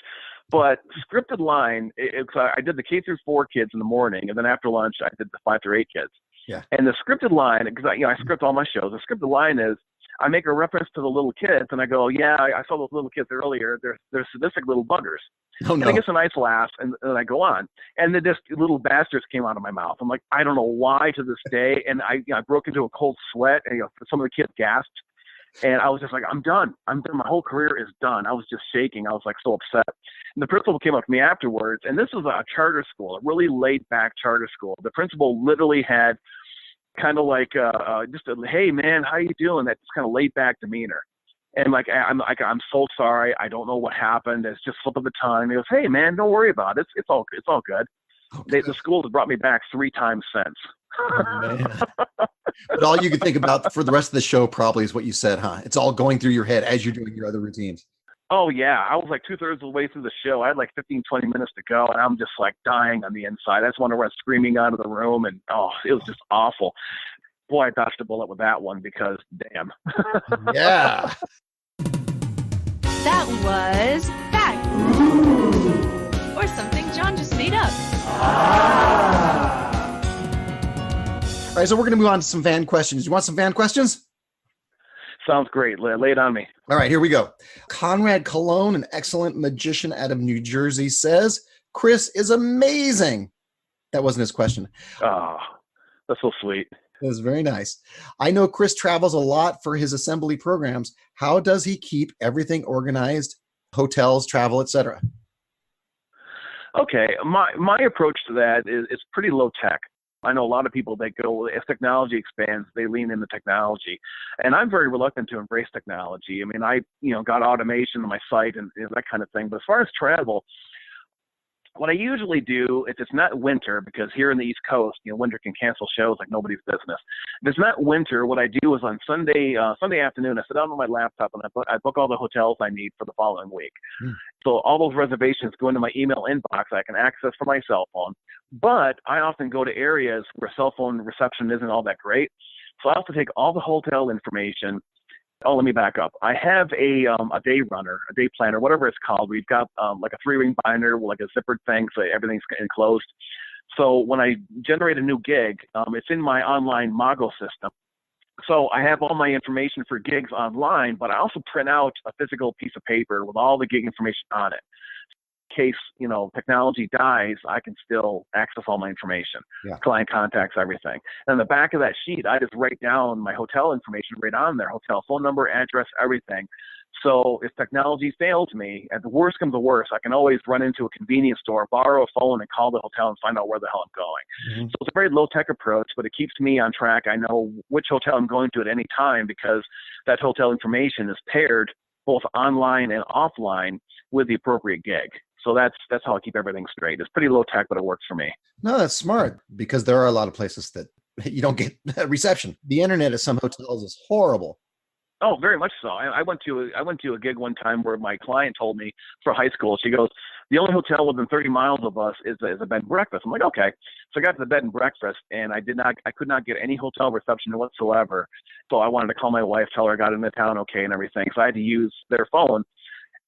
But scripted line, I did the K-4 kids in the morning, and then after lunch, I did the 5-8 kids. Yeah. And the scripted line, because I script all my shows, the scripted line is, I make a reference to the little kids, and I go, I saw those little kids earlier. They're sadistic little buggers. Oh, no. And I get a nice laugh, and I go on. And then just little bastards came out of my mouth. I'm like, I don't know why to this day. And I broke into a cold sweat, and some of the kids gasped. And I was just like, I'm done. My whole career is done. I was just shaking. I was like so upset. And the principal came up to me afterwards, and this was a charter school, a really laid-back charter school. The principal literally had kind of like just a, hey, man, how you doing? That just kind of laid-back demeanor. And I'm so sorry. I don't know what happened. It's just slip of the tongue. He goes, hey, man, don't worry about it. It's all good. Okay. The school has brought me back 3 times since. Oh, man. But all you can think about for the rest of the show probably is what you said, huh? It's all going through your head as you're doing your other routines. Oh, yeah. I was like 2/3 of the way through the show. I had like 15, 20 minutes to go, and I'm just like dying on the inside. I just want to run screaming out of the room, and it was just awful. Boy, I dodged a bullet with that one because, damn. Yeah. That was fact. Or something John just made up. All right, so we're going to move on to some fan questions. You want some fan questions? Sounds great. Lay it on me. All right, here we go. Conrad Cologne, an excellent magician out of New Jersey, says, Criss is amazing. That wasn't his question. Oh, that's so sweet. That's very nice. I know Criss travels a lot for his assembly programs. How does he keep everything organized? Hotels, travel, etc. Okay, my approach to that is pretty low tech. I know a lot of people that go, if technology expands, they lean into technology. And I'm very reluctant to embrace technology. I mean, I got automation on my site and that kind of thing. But as far as travel, what I usually do, if it's not winter, because here in the East Coast, winter can cancel shows like nobody's business. If it's not winter, what I do is on Sunday afternoon, I sit down on my laptop and I book all the hotels I need for the following week. So all those reservations go into my email inbox I can access from my cell phone. But I often go to areas where cell phone reception isn't all that great. So I also take all the hotel information. Oh, let me back up. I have a day runner, a day planner, whatever it's called. We've got like a 3-ring binder with like a zippered thing, so everything's enclosed. So when I generate a new gig, it's in my online Mago system. So I have all my information for gigs online, but I also print out a physical piece of paper with all the gig information on it. In case, technology dies, I can still access all my information, client contacts, everything. And on the back of that sheet, I just write down my hotel information right on there, hotel phone number, address, everything. So if technology fails me, and the worst comes to worst, I can always run into a convenience store, borrow a phone, and call the hotel and find out where the hell I'm going. So it's a very low-tech approach, but it keeps me on track. I know which hotel I'm going to at any time because that hotel information is paired both online and offline with the appropriate gig. So that's how I keep everything straight. It's pretty low tech, but it works for me. No, that's smart because there are a lot of places that you don't get reception. The internet at some hotels is horrible. Oh, very much so. I went to a gig one time where my client told me for high school, she goes, the only hotel within 30 miles of us is a bed and breakfast. I'm like, okay. So I got to the bed and breakfast and I could not get any hotel reception whatsoever. So I wanted to call my wife, tell her I got into town okay and everything. So I had to use their phone.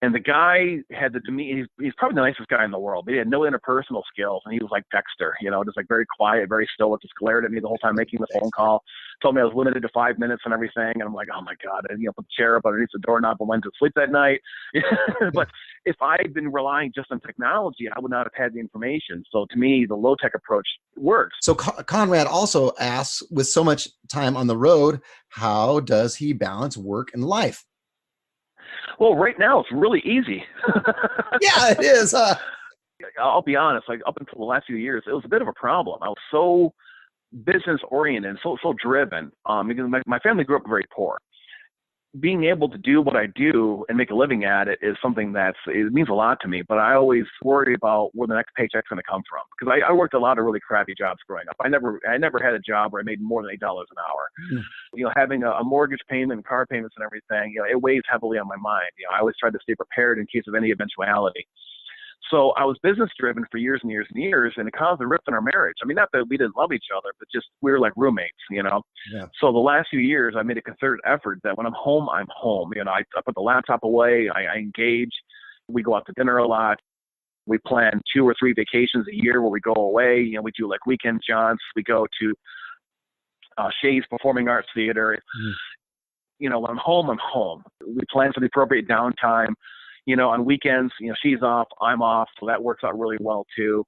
And the guy had the demeanor, he's probably the nicest guy in the world, but he had no interpersonal skills. And he was like Dexter, just like very quiet, very stoic, just glared at me the whole time making the phone call, told me I was limited to 5 minutes and everything. And I'm like, oh my God, and put the chair up underneath the doorknob and went to sleep that night. But if I had been relying just on technology, I would not have had the information. So to me, the low tech approach works. So Conrad also asks, with so much time on the road, how does he balance work and life? Well, right now it's really easy. Yeah, it is. I'll be honest, like up until the last few years, it was a bit of a problem. I was so business oriented, so driven, because my family grew up very poor. Being able to do what I do and make a living at it is something it means a lot to me, but I always worry about where the next paycheck's going to come from because I worked a lot of really crappy jobs growing up. I never had a job where I made more than $8 an hour. Having a mortgage payment, car payments and everything, it weighs heavily on my mind. I always try to stay prepared in case of any eventuality. So I was business driven for years and years and years, and it caused a rift in our marriage. I mean, not that we didn't love each other, but just we were like roommates, Yeah. So the last few years, I made a concerted effort that when I'm home, I'm home. I put the laptop away. I engage. We go out to dinner a lot. We plan 2 or 3 vacations a year where we go away. We do like weekend jaunts. We go to Shays Performing Arts Theater. When I'm home, I'm home. We plan for the appropriate downtime. On weekends, she's off, I'm off, so that works out really well too.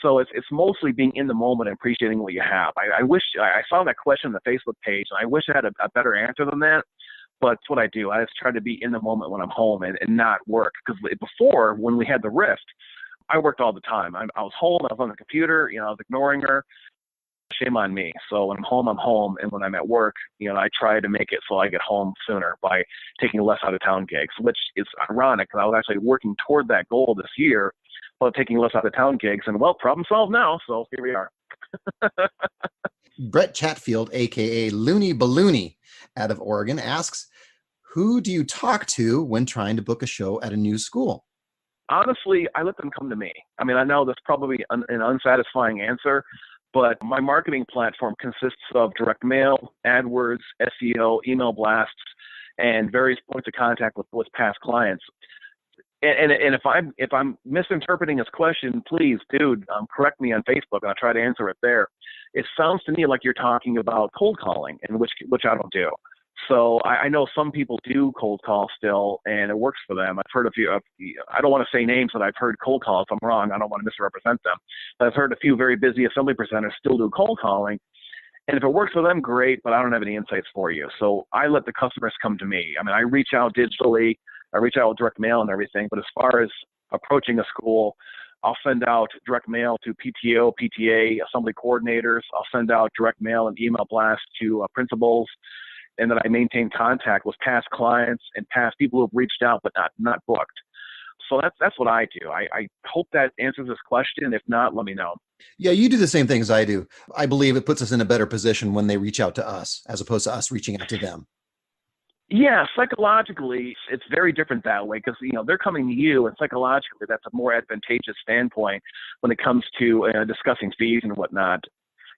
So it's mostly being in the moment and appreciating what you have. I wish I saw that question on the Facebook page, and I wish I had a better answer than that. But it's what I do. I just try to be in the moment when I'm home and not work. Because before, when we had the rift, I worked all the time. I was home, I was on the computer, I was ignoring her. Shame on me. So when I'm home, and when I'm at work, I try to make it so I get home sooner by taking less out of town gigs, which is ironic because I was actually working toward that goal this year, but taking less out of town gigs, and problem solved now. So here we are. Brett Chatfield, aka Looney Balloony, out of Oregon, asks, who do you talk to when trying to book a show at a new school? Honestly, I let them come to me. I mean, I know that's probably an unsatisfying answer, but my marketing platform consists of direct mail, AdWords, SEO, email blasts, and various points of contact with past clients. And if I'm misinterpreting his question, please, dude, correct me on Facebook, and I'll try to answer it there. It sounds to me like you're talking about cold calling, and which I don't do. So I know some people do cold call still, and it works for them. I've heard a few. I don't want to say names, but I've heard cold calls. If I'm wrong, I don't want to misrepresent them. But I've heard a few very busy assembly presenters still do cold calling, And if it works for them, great, but I don't have any insights for you. So I let the customers come to me. I mean, I reach out digitally, I reach out with direct mail and everything, but as far as approaching a school, I'll send out direct mail to PTO, PTA, assembly coordinators. I'll send out direct mail and email blasts to principals, and then I maintain contact with past clients and past people who have reached out but not booked. So that's what I do. I hope that answers this question. If not, let me know. Yeah, you do the same things I do. I believe it puts us in a better position when they reach out to us as opposed to us reaching out to them. Yeah, psychologically, it's very different that way because, they're coming to you, and psychologically, that's a more advantageous standpoint when it comes to discussing fees and whatnot.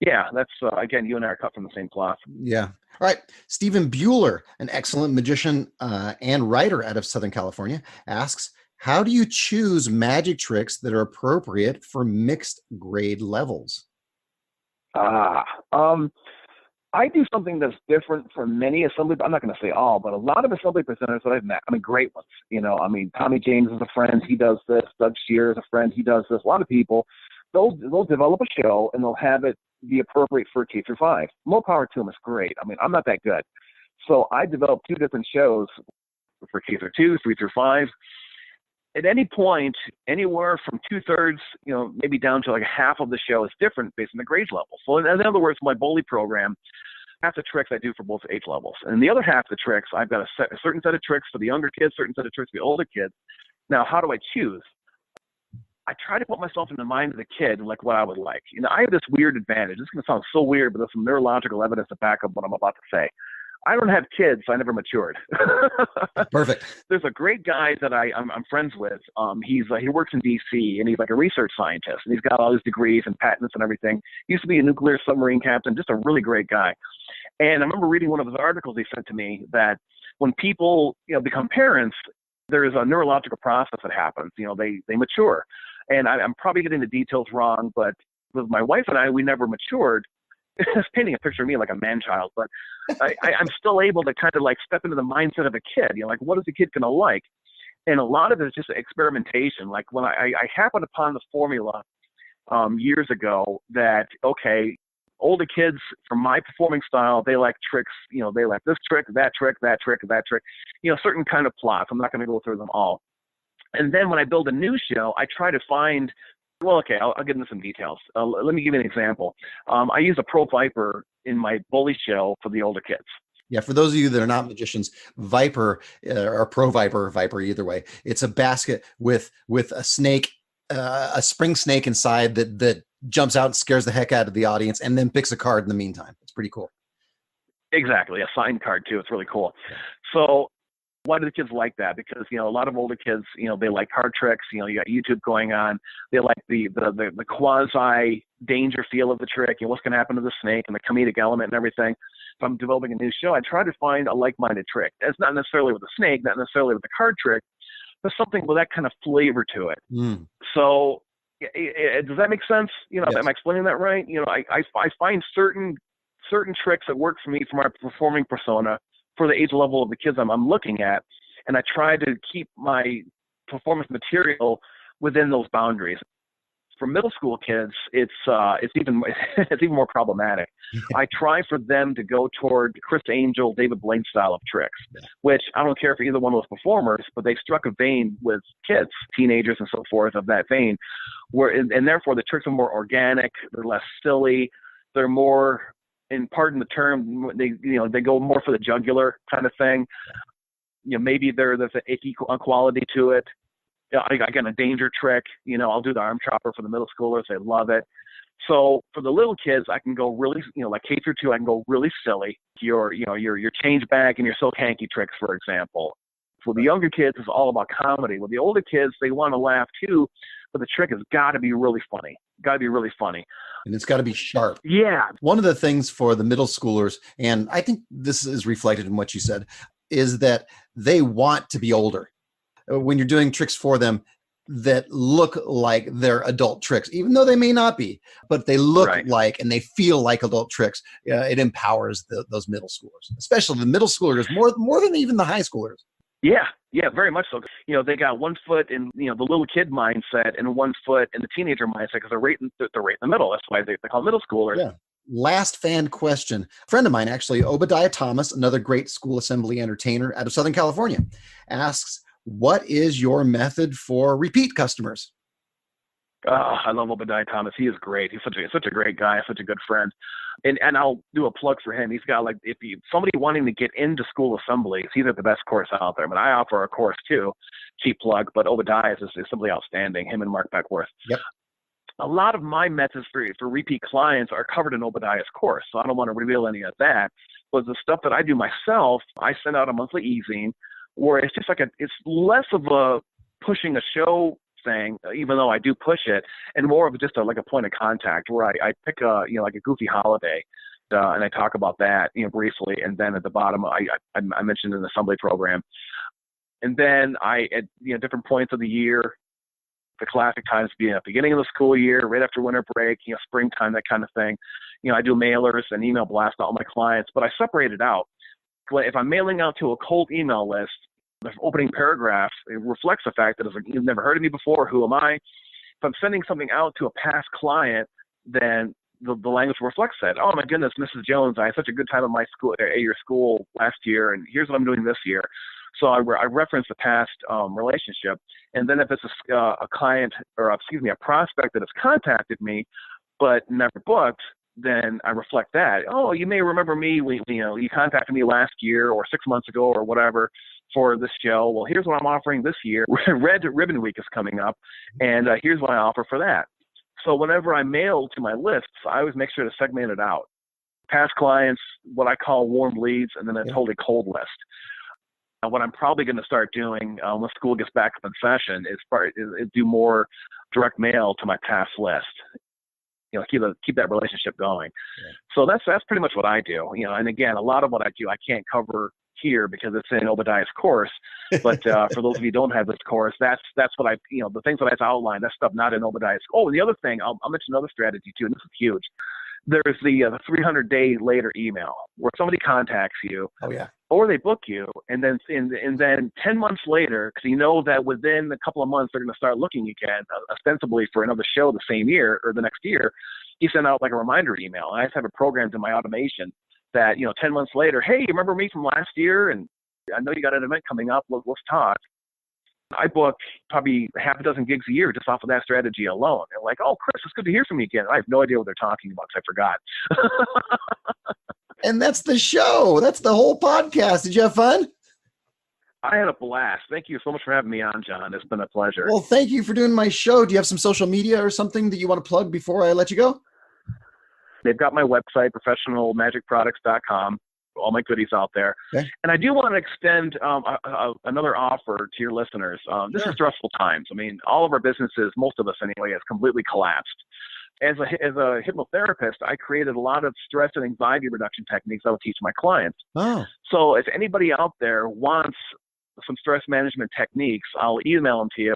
Yeah, that's, again, you and I are cut from the same cloth. Yeah. All right. Stephen Bueller, an excellent magician and writer out of Southern California, asks, how do you choose magic tricks that are appropriate for mixed grade levels? I do something that's different from many assembly, I'm not going to say all, but a lot of assembly presenters that I've met, great ones. Tommy James is a friend, he does this. Doug Shear is a friend, he does this. A lot of people, they'll develop a show and they'll have it be appropriate for K through 5. More power to them, it's great. I'm not that good. So I developed 2 different shows for K through 2, 3 through 5. At any point, anywhere from 2/3, maybe down to like half of the show is different based on the grade level. So in other words, my bully program, half the tricks I do for both age levels. And the other half of the tricks, I've got a certain set of tricks for the younger kids, certain set of tricks for the older kids. Now, how do I choose? I try to put myself in the mind of the kid, like what I would like. I have this weird advantage. This is going to sound so weird, but there's some neurological evidence to back up what I'm about to say. I don't have kids, so I never matured. Perfect. There's a great guy that I'm friends with. He works in D.C., and he's like a research scientist, and he's got all his degrees and patents and everything. He used to be a nuclear submarine captain, just a really great guy. And I remember reading one of his articles he sent to me that when people become parents, there is a neurological process that happens. They mature. And I'm probably getting the details wrong, but with my wife and I, we never matured. It's painting a picture of me like a man-child, but I'm still able to kind of like step into the mindset of a kid. Like, what is the kid going to like? And a lot of it is just experimentation. Like when I happened upon the formula years ago that, okay, older kids from my performing style, they like tricks, they like this trick, that trick, that trick, that trick, certain kind of plots. I'm not going to go through them all. And then when I build a new show, I try to find, well, okay, I'll get into some details. Let me give you an example. I use a Pro Viper in my bully show for the older kids. Yeah, for those of you that are not magicians, Viper or Pro Viper, either way, it's a basket with a snake, a spring snake inside that jumps out and scares the heck out of the audience and then picks a card in the meantime. It's pretty cool. Exactly, a signed card too. It's really cool. So why do the kids like that? Because, a lot of older kids, they like card tricks. You got YouTube going on. They like the quasi danger feel of the trick and what's going to happen to the snake and the comedic element and everything. If I'm developing a new show, I try to find a like-minded trick. It's not necessarily with the snake, not necessarily with the card trick, but something with that kind of flavor to it. Mm. So does that make sense? Yes. Am I explaining that right? I find certain tricks that work for me for my performing persona for the age level of the kids I'm looking at, and I try to keep my performance material within those boundaries. For middle school kids, it's even more problematic. I try for them to go toward Criss Angel, David Blaine style of tricks, which I don't care for either one of those performers, but they struck a vein with kids, teenagers, and so forth of that vein, and therefore the tricks are more organic, they're less silly, they're more, and pardon the term, they go more for the jugular kind of thing. Maybe there's an icky quality to it. Again, a danger trick. I'll do the arm chopper for the middle schoolers. They love it. So for the little kids, I can go really, like K through 2, I can go really silly. Your change bag and your silk hanky tricks, for example. For the younger kids, it's all about comedy. With the older kids, they want to laugh too, but the trick has got to be really funny. And it's got to be sharp. Yeah. One of the things for the middle schoolers, and I think this is reflected in what you said, is that they want to be older. When you're doing tricks for them that look like they're adult tricks, even though they may not be, but they look like and they feel like adult tricks, it empowers those middle schoolers, especially the middle schoolers more than even the high schoolers. Yeah, very much so. They got one foot in, the little kid mindset and one foot in the teenager mindset because they're right in the middle. That's why they call middle schoolers. Yeah. Last fan question. A friend of mine, actually, Obadiah Thomas, another great school assembly entertainer out of Southern California, asks, what is your method for repeat customers? Oh, I love Obadiah Thomas. He is great. He's such a great guy, such a good friend. And I'll do a plug for him. He's got somebody wanting to get into school assemblies, he's got the best course out there. I mean, I offer a course too, cheap plug, but Obadiah is simply outstanding. Him and Mark Beckworth. Yep. A lot of my methods for repeat clients are covered in Obadiah's course, so I don't want to reveal any of that. But the stuff that I do myself, I send out a monthly e-zine where it's just it's less of a pushing a show thing, even though I do push it, and more of just a point of contact where I pick a goofy holiday and I talk about that briefly, and then at the bottom I mentioned an assembly program, and then at different points of the year, the classic times being at the beginning of the school year, right after winter break, springtime, that kind of thing. I do mailers and email blasts to all my clients, but I separate it out. If I'm mailing out to a cold email list, the opening paragraph, it reflects the fact that it's you've never heard of me before. Who am I? If I'm sending something out to a past client, then the language reflects that. Oh my goodness, Mrs. Jones, I had such a good time at your school last year, and here's what I'm doing this year. So I reference the past relationship, and then if it's a client or a prospect that has contacted me but never booked, then I reflect that. Oh, you may remember me. You contacted me last year or 6 months ago or whatever for this show. Well, here's what I'm offering this year. Red Ribbon Week is coming up, and here's what I offer for that. So whenever I mail to my lists, I always make sure to segment it out. Past clients, what I call warm leads, and then a totally cold list. What I'm probably going to start doing when school gets back up in session is do more direct mail to my past list. Keep that relationship going. Yeah. So that's pretty much what I do. And again, a lot of what I do I can't cover here because it's in Obadiah's course. But for those of you who don't have this course, that's what the things that I've outlined. That stuff not in Obadiah's. Oh, and the other thing, I'll mention another strategy too, and this is huge. There's the 300-day later email where somebody contacts you. Oh yeah. Or they book you, and then 10 months later, because that within a couple of months they're going to start looking again, ostensibly for another show the same year or the next year, you send out a reminder email. And I just have it programmed in my automation that 10 months later, hey, you remember me from last year? And I know you got an event coming up. Let's talk. I book probably half a dozen gigs a year just off of that strategy alone. And oh, Criss, it's good to hear from you again. I have no idea what they're talking about because I forgot. And that's the show. That's the whole podcast. Did you have fun? I had a blast. Thank you so much for having me on, John. It's been a pleasure. Well, thank you for doing my show. Do you have some social media or something that you want to plug before I let you go? They've got my website, professionalmagicproducts.com. All my goodies out there. Okay. And I do want to extend another offer to your listeners. This is stressful times. I mean, all of our businesses, most of us anyway, has completely collapsed. As a hypnotherapist, I created a lot of stress and anxiety reduction techniques I would teach my clients. Oh. So if anybody out there wants some stress management techniques, I'll email them to you.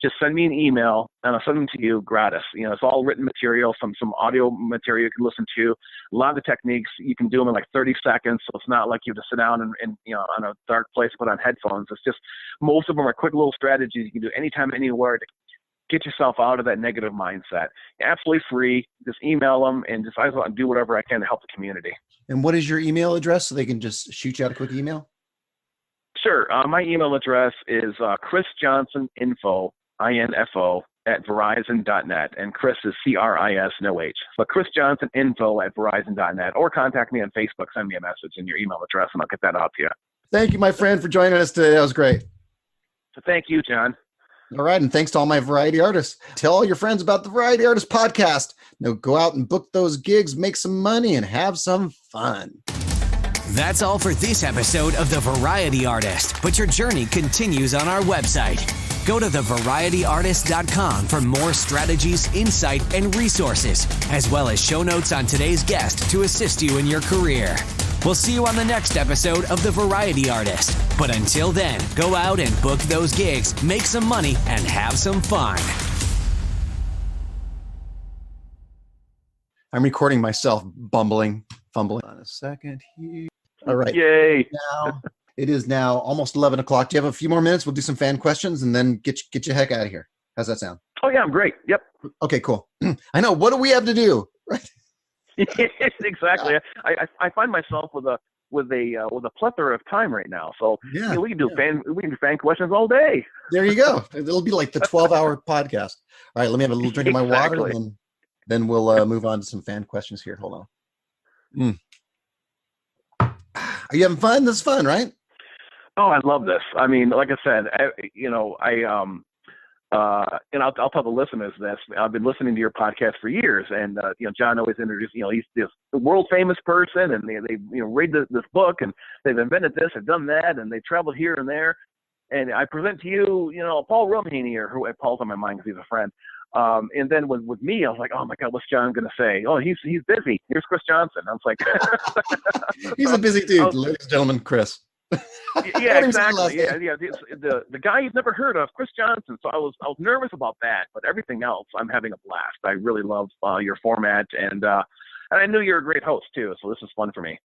Just send me an email and I'll send them to you gratis. It's all written material, some audio material you can listen to. A lot of the techniques, you can do them in 30 seconds. So it's not like you have to sit down and on a dark place, put on headphones. It's just, most of them are quick little strategies you can do anytime, anywhere to get yourself out of that negative mindset. Absolutely free. Just email them and just I want to do whatever I can to help the community. And what is your email address so they can just shoot you out a quick email? Sure. My email address is Cris Johnson info, INFO at Verizon.net. And Criss is CRIS, no H. But Cris Johnson info at Verizon.net, or contact me on Facebook. Send me a message and your email address and I'll get that out to you. Thank you, my friend, for joining us today. That was great. So thank you, John. All right. And thanks to all my variety artists. Tell all your friends about the Variety Artist Podcast. Now go out and book those gigs, make some money, and have some fun. That's all for this episode of The Variety Artist, but your journey continues on our website. Go to thevarietyartist.com for more strategies, insight, and resources, as well as show notes on today's guest to assist you in your career. We'll see you on the next episode of The Variety Artist. But until then, go out and book those gigs, make some money, and have some fun. I'm recording myself fumbling on a second here. All right. Yay. It is now almost 11 o'clock. Do you have a few more minutes? We'll do some fan questions and then get you heck out of here. How's that sound? Oh, yeah, I'm great. Yep. Okay, cool. I know. What do we have to do? Right. Exactly. I find myself with a plethora of time right now. So Yeah, we can do fan questions all day. there you go. It'll be like the 12-hour podcast. All right, let me have a little drink of my water, Exactly. and then we'll move on to some fan questions here. Hold on. Are you having fun? This is fun, right? Oh, I love this. I mean, like I said, and I'll tell the listeners this. I've been listening to your podcast for years, and John always introduced. He's this world famous person, and they read this book, and they've invented this, and done that, and they traveled here and there. And I present to you, Paul Rumhaney, or who Paul's on my mind because he's a friend. And then with me, I was like, oh my God, what's John going to say? Oh, he's busy. Here's Cris Johnson. I was like, he's a busy dude, ladies and gentlemen, Criss. Yeah, exactly. Yeah. The guy you've never heard of, Cris Johnson. So I was nervous about that, but everything else, I'm having a blast. I really love your format, and I knew you're a great host too. So this is fun for me.